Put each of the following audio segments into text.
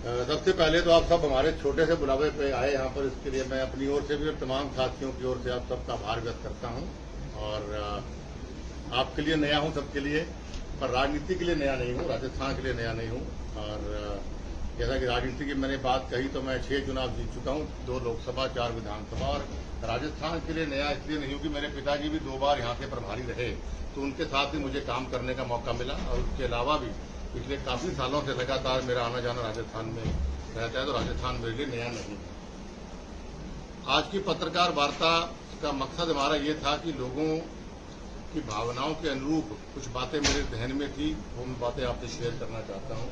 सबसे पहले तो आप सब हमारे छोटे से बुलावे पे आए यहाँ पर, इसके लिए मैं अपनी ओर से भी और तमाम साथियों की ओर से आप सबका आभार व्यक्त करता हूँ। और आपके लिए नया हूँ, सबके लिए, पर राजनीति के लिए नया नहीं हूँ, राजस्थान के लिए नया नहीं हूँ। और जैसा कि राजनीति की मैंने बात कही तो मैं 6 चुनाव जीत चुका हूँ, 2 लोकसभा 4 विधानसभा। और राजस्थान के लिए नया इसलिए नहीं हूँ कि मेरे पिताजी भी 2 बार यहाँ के प्रभारी रहे, तो उनके साथ भी मुझे काम करने का मौका मिला। और उसके अलावा भी पिछले काफी सालों से लगातार मेरा आना जाना राजस्थान में रहता है, तो राजस्थान मेरे लिए नया नहीं है। आज की पत्रकार वार्ता का मकसद हमारा ये था कि लोगों की भावनाओं के अनुरूप कुछ बातें मेरे जहन में थी, वो बातें आपसे शेयर करना चाहता हूँ।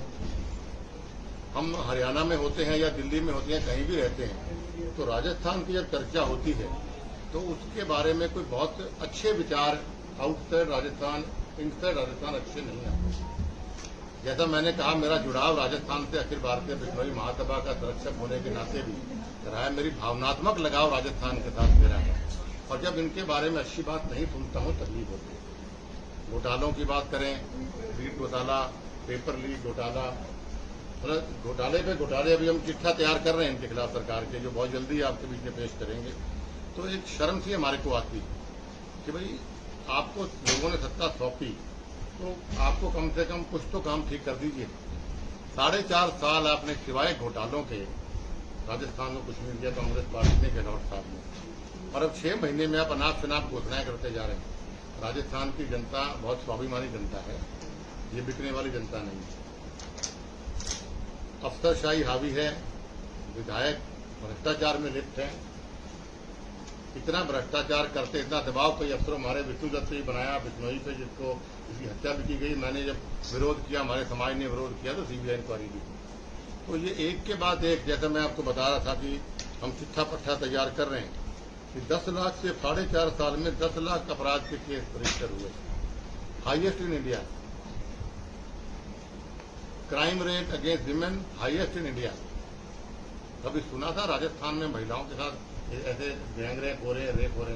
हम हरियाणा में होते हैं या दिल्ली में होते हैं, कहीं भी रहते हैं, तो राजस्थान की जब चर्चा होती है तो उसके बारे में कोई बहुत अच्छे विचार आउटसाइड राजस्थान, इनसाइड राजस्थान अच्छे नहीं आते। जैसा मैंने कहा, मेरा जुड़ाव राजस्थान से अखिल भारतीय बिश्नोई महासभा का संरक्षक होने के नाते भी रहा है। मेरी भावनात्मक लगाव राजस्थान के साथ मेरा है, और जब इनके बारे में अच्छी बात नहीं सुनता हूँ तकलीफ होती है। घोटालों की बात करें, लीड घोटाला, पेपर लीक घोटाला, घोटाले पे घोटाले, अभी हम चिट्ठा तैयार कर रहे हैं इनके खिलाफ सरकार के, जो बहुत जल्दी आपके बीच में पेश करेंगे। तो एक शर्म सी हमारे को आती कि भाई आपको लोगों ने सत्ता सौंपी तो आपको कम से कम कुछ तो काम ठीक कर दीजिए। 4.5 साल आपने सिवाय घोटालों के राजस्थान में कुछ नहीं दिया कांग्रेस पार्टी ने, गहलोत साहब ने। और अब 6 महीने में आप अनाप शनाप घोषणाएं करते जा रहे हैं। राजस्थान की जनता बहुत स्वाभिमानी जनता है, ये बिकने वाली जनता नहीं है। अफसरशाही हावी है, विधायक भ्रष्टाचार में लिप्त है। इतना भ्रष्टाचार करते, इतना दबाव कई अफसरों, हमारे विष्णु दत्त ही बनाया बिश्नोई पे, जिसको इसकी हत्या भी की गई। मैंने जब विरोध किया, हमारे समाज ने विरोध किया, तो सीबीआई इंक्वायरी की। तो ये एक के बाद एक, जैसा मैं आपको बता रहा था कि हम चिट्ठा पट्टा तैयार कर रहे हैं कि 10 लाख से 4.5 साल में 10 लाख अपराध के केस रजिस्टर हुए, highest in India. Crime rate against women highest in India. कभी सुना था राजस्थान में महिलाओं के साथ ऐसे गैंग रेप हो रहे, रेप हो रहे?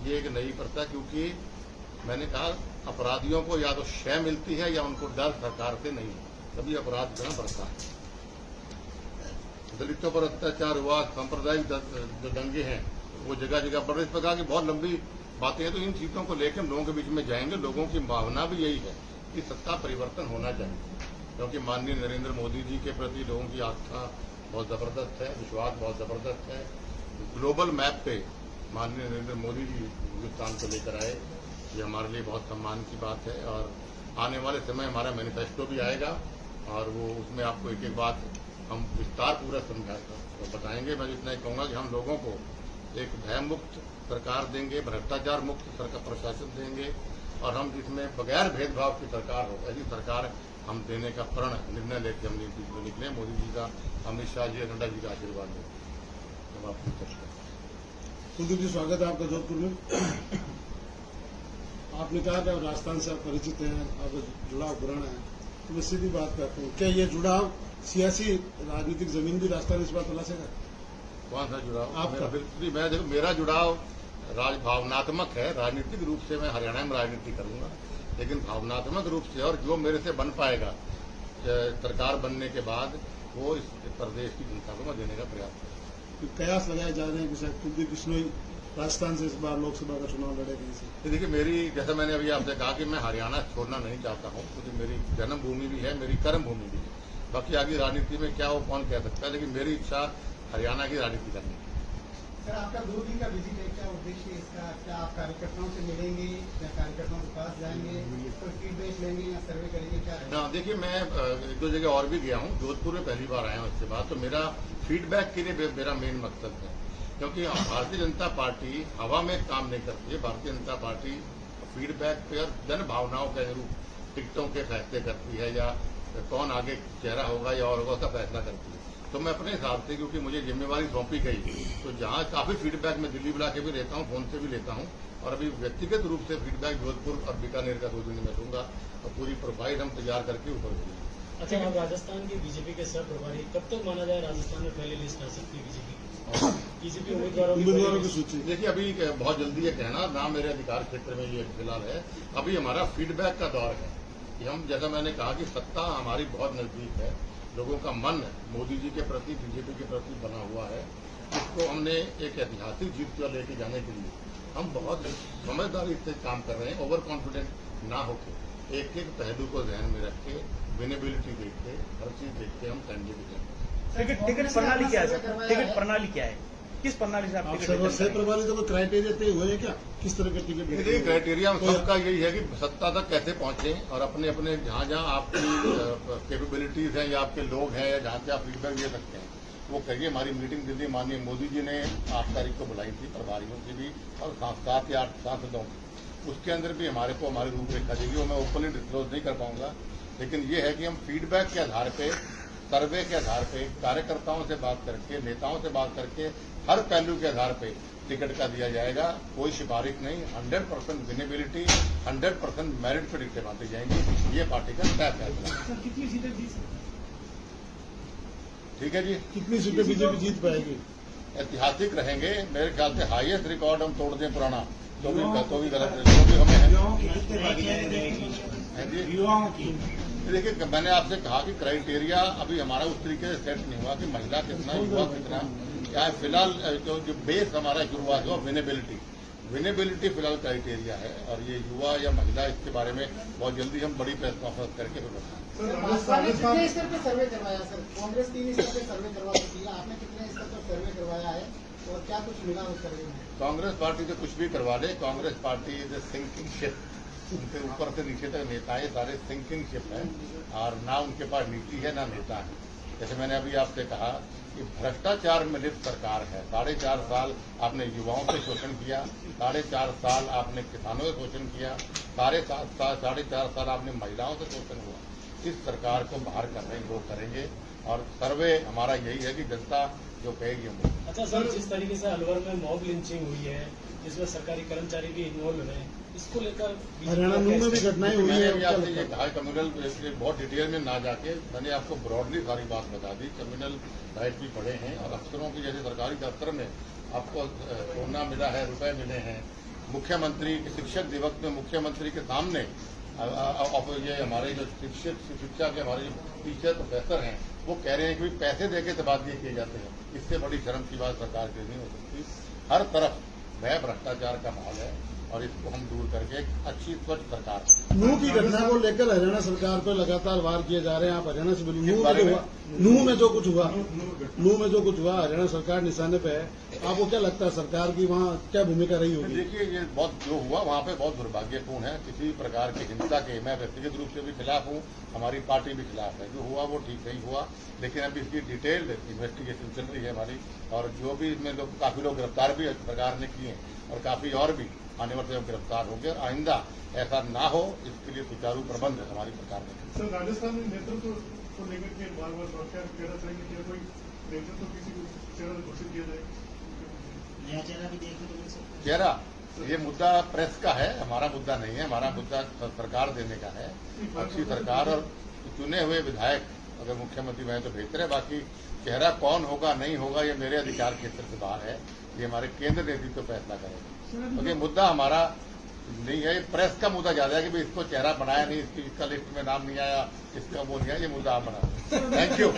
ये एक नई प्रथा, क्योंकि मैंने कहा अपराधियों को या तो शय मिलती है या उनको डर सरकार से नहीं, तभी अपराध करना बढ़ता है। दलितों पर अत्याचार हुआ, सांप्रदायिक जो दंगे हैं वो जगह जगह बढ़ रहे। इस प्रकार की बहुत लंबी बातें हैं, तो इन चीजों को लेकर हम लोगों के बीच में जाएंगे। लोगों की भावना भी यही है कि सत्ता परिवर्तन होना चाहिए, क्योंकि माननीय नरेंद्र मोदी जी के प्रति लोगों की आस्था बहुत जबरदस्त है, विश्वास बहुत जबरदस्त है। ग्लोबल मैप पे माननीय नरेंद्र मोदी जी हिंदुस्तान को लेकर आए, ये हमारे लिए बहुत सम्मान की बात है। और आने वाले समय हमारा मैनिफेस्टो भी आएगा, और वो उसमें आपको एक एक बात हम विस्तार पूरा तो बताएंगे। मैं इतना ही कहूँगा कि हम लोगों को एक भयमुक्त सरकार देंगे, भ्रष्टाचार मुक्त सरकार प्रशासन देंगे, और हम जिसमें बगैर भेदभाव की सरकार हो, ऐसी सरकार हम देने का प्रण निर्णय लेकर हम बीच में निकले। मोदी जी का, अमित शाह जी, नड्डा जी का आशीर्वाद है। कुलदीप जी, स्वागत है आपका जोधपुर में। आपने कहा कि राजस्थान से आप परिचित हैं, आपका जुड़ाव पुराना है, तो मैं सीधी बात करता हूँ, क्या ये जुड़ाव सियासी राजनीतिक जमीन भी राजस्थान इस बात तला सका? कौन सा जुड़ाव? आपका? बिल्कुल। मैं देखो, मेरा जुड़ाव भावनात्मक है। राजनीतिक रूप से मैं हरियाणा में राजनीति करूंगा, लेकिन भावनात्मक रूप से, और जो मेरे से बन पाएगा सरकार बनने के बाद, वो इस प्रदेश की जनता को मैं देने का प्रयास करूंगा। कयास लगाए जा रहे हैं कि शायद कुलदीप बिश्नोई राजस्थान से इस बार लोकसभा का चुनाव लड़ेगा इसे? देखिए, मेरी, जैसा मैंने अभी आपसे कहा कि मैं हरियाणा छोड़ना नहीं चाहता हूँ, क्योंकि मेरी जन्मभूमि भी है, मेरी कर्म भूमि भी है। बाकी आगे राजनीति में क्या हो कौन कह सकता है, लेकिन मेरी इच्छा हरियाणा की राजनीति करनी है। सर, आपका 2 दिन का विजिट है, क्या उद्देश्य है इसका? क्या आप कार्यकर्ताओं से मिलेंगे या कार्यकर्ताओं के पास जाएंगे, कोई फीडबैक लेंगे या सर्वे करेंगे, क्या है? हाँ, देखिए, मैं 1-2 जगह और भी गया हूँ। जोधपुर में पहली बार आया हूँ इसके बाद, तो मेरा फीडबैक के लिए मेरा मेन मकसद है, क्योंकि भारतीय जनता पार्टी हवा में काम नहीं करती है। भारतीय जनता पार्टी फीडबैक पे और जन भावनाओं के अनुरूप टिकटों के फैसले करती है, या कौन आगे चेहरा होगा या और होगा, उसका फैसला करती है। तो मैं अपने हिसाब से, क्योंकि मुझे जिम्मेवारी सौंपी गई, तो जहाँ काफी फीडबैक मैं दिल्ली बुला के भी लेता हूँ, फोन से भी लेता हूँ, और अभी व्यक्तिगत रूप से फीडबैक जोधपुर और बीकानेर का 2 दिन में दूंगा, और पूरी प्रोफाइल हम तैयार करके ऊपर देंगे। अच्छा, अब राजस्थान के बीजेपी के सह प्रभारी कब तक माना जाए राजस्थान में पहली लिस्ट आ सकती है बीजेपी उम्मीदवारों की सूची? देखिए, अभी बहुत जल्दी ये कहना ना मेरे अधिकार क्षेत्र में ये फिलहाल है। अभी हमारा फीडबैक का दौर है कि हम, जैसा मैंने कहा कि सत्ता हमारी बहुत नजदीक है, लोगों का मन मोदी जी के प्रति, बीजेपी के प्रति बना हुआ है, इसको हमने एक ऐतिहासिक जीत को लेके जाने के लिए हम बहुत समझदारी से काम कर रहे हैं। ओवर कॉन्फिडेंट ना होके एक एक पहलू को ध्यान में रख के, विनेबिलिटी देख के, हर चीज देख के हम कैंडिडेट हैं। टिकट प्रणाली क्या है सर? टिकट प्रणाली क्या है? किस प्रणाली से आप आप टिकट सह प्रभारी तो कोई क्राइटेरिया तय हुए हैं क्या, किस तरह के टिकट देखिए, देंगे? क्राइटेरिया सबका यही है कि सत्ता तक कैसे पहुंचे और अपने अपने जहां जहां आपकी कैपेबिलिटीज हैं या आपके लोग हैं या जहां से आप फीडबैक दे सकते हैं वो करिए। हमारी मीटिंग दीदी माननीय मोदी जी ने 8 तारीख को बुलाई थी, प्रभारियों की भी और 7 या 8 सांसदों की। उसके अंदर भी हमारे को हमारी रूपरेखा देगी, वो मैं ओपनली डिस्क्लोज नहीं कर पाऊंगा, लेकिन ये है कि हम फीडबैक के आधार पे, सर्वे के आधार पे, कार्यकर्ताओं से बात करके, नेताओं से बात करके, हर पहलू के आधार पे टिकट का दिया जाएगा। कोई सिफारिश नहीं, 100% विनेबिलिटी, 100% मेरिट पे टिकटें बांटी जाएंगी। ये पार्टी का तय फैसला है। कितनी सीटें जीत सकते? ठीक है जी, कितनी सीटें बीजेपी जीत पाएगी? ऐतिहासिक रहेंगे। मेरे ख्याल से हाईएस्ट रिकॉर्ड हम तोड़ दें पुराना तो भी गलत है, तो भी हमें है। युवाओं की कितने भागीदारी रहेगी? है जी। युवाओं की देखिए, मैंने आपसे कहा कि क्राइटेरिया अभी हमारा उस तरीके से सेट नहीं हुआ कि महिला कितना, युवा कितना, क्या है। फिलहाल जो बेस हमारा शुरुआत हुआ विनेबिलिटी फिलहाल क्राइटेरिया है, और ये युवा या महिला इसके बारे में बहुत जल्दी हम बड़ी प्रेस कॉन्फ्रेंस करके फिर बताएं। भाजपा ने कितने स्तर पे सर्वे करवाया सर? कांग्रेस 3 स्तर पे सर्वे करवा चुकी है, आपने कितने स्तर पर सर्वे करवाया है और क्या कुछ मिला उस सर्वे में? कांग्रेस पार्टी से कुछ भी करवा ले, Congress party is a sinking ship. उनके ऊपर से नीचे तक नेताएं सारे सिंकिंग शिप हैं और ना उनके पास नीति है ना नेता है। जैसे मैंने अभी आपसे कहा कि भ्रष्टाचार में लिप्त सरकार है। 4.5 साल आपने युवाओं से शोषण किया, 4.5 साल आपने किसानों से शोषण किया, 4.5 साल आपने महिलाओं से शोषण हुआ। इस सरकार को बाहर कर रहे हैं, वो करेंगे, और सर्वे हमारा यही है कि जनता जो कहेगी हम। अच्छा सर, जिस तरीके से अलवर में मॉब लिंचिंग हुई है, जिसमें सरकारी कर्मचारी भी इन्वॉल्व हुए हैं, इसको लेकर हरियाणा नूह में भी घटनाएं हुई मैंने है, अभी आपसे ये कहा, कम्युनल बहुत डिटेल में ना जाके मैंने आपको ब्रॉडली सारी बात बता दी। कम्युनल राइट भी पड़े हैं और अफसरों की, जैसे सरकारी दफ्तर में आपको सोना मिला है, रुपए मिले हैं। मुख्यमंत्री शिक्षक दिवस में मुख्यमंत्री के सामने ये हमारे जो शिक्षा के हमारे जो टीचर प्रोफेसर हैं वो कह रहे हैं कि पैसे देके तबादले किए जाते हैं। इससे बड़ी शर्म की बात सरकार की नहीं हो सकती। हर तरफ भय भ्रष्टाचार का माहौल है और इसको हम दूर करके एक अच्छी स्वच्छ सरकार। नूह की घटना को लेकर हरियाणा सरकार पर लगातार वार किए जा रहे हैं। आप हरियाणा से बोलिए, नूह में जो कुछ हुआ हरियाणा सरकार निशाने पे है। आपको क्या लगता है सरकार की वहाँ क्या भूमिका रही होगी? देखिए, ये बहुत जो हुआ वहाँ पे बहुत दुर्भाग्यपूर्ण है। किसी प्रकार की हिंसा के मैं व्यक्तिगत रूप से भी खिलाफ हूँ, हमारी पार्टी भी खिलाफ है। जो हुआ वो ठीक नहीं हुआ, लेकिन अभी इसकी डिटेल्ड इन्वेस्टिगेशन चल रही है हमारी, और जो भी इसमें लोग काफी लोग गिरफ्तार भी सरकार ने किए और काफी और भी आने वाले गिरफ्तार हो गए। और आइंदा ऐसा ना हो, इसके लिए सुचारू प्रबंध हमारी सरकार ने। सर, राजस्थान में नेतृत्व को लेकर के बार बार कहना चाहिए कि कोई नेतृत्व किसी को चेहरा घोषित किया जाए, नया चेहरा भी देखने को मिल सकता है। चेहरा, ये मुद्दा प्रेस का है, हमारा मुद्दा नहीं है। हमारा मुद्दा सरकार देने का है। अच्छी सरकार और चुने हुए विधायक अगर मुख्यमंत्री बने तो बेहतर है। बाकी चेहरा कौन होगा नहीं होगा ये मेरे अधिकार क्षेत्र से बाहर है, ये हमारे केंद्र नेतृत्व फैसला करेगा। क्योंकि मुद्दा हमारा नहीं है, प्रेस का मुद्दा ज्यादा है कि भाई इसको चेहरा बनाया नहीं, इसका लिस्ट में नाम नहीं आया, इसका वो नहीं आया, ये मुद्दा आप बना। Thank you.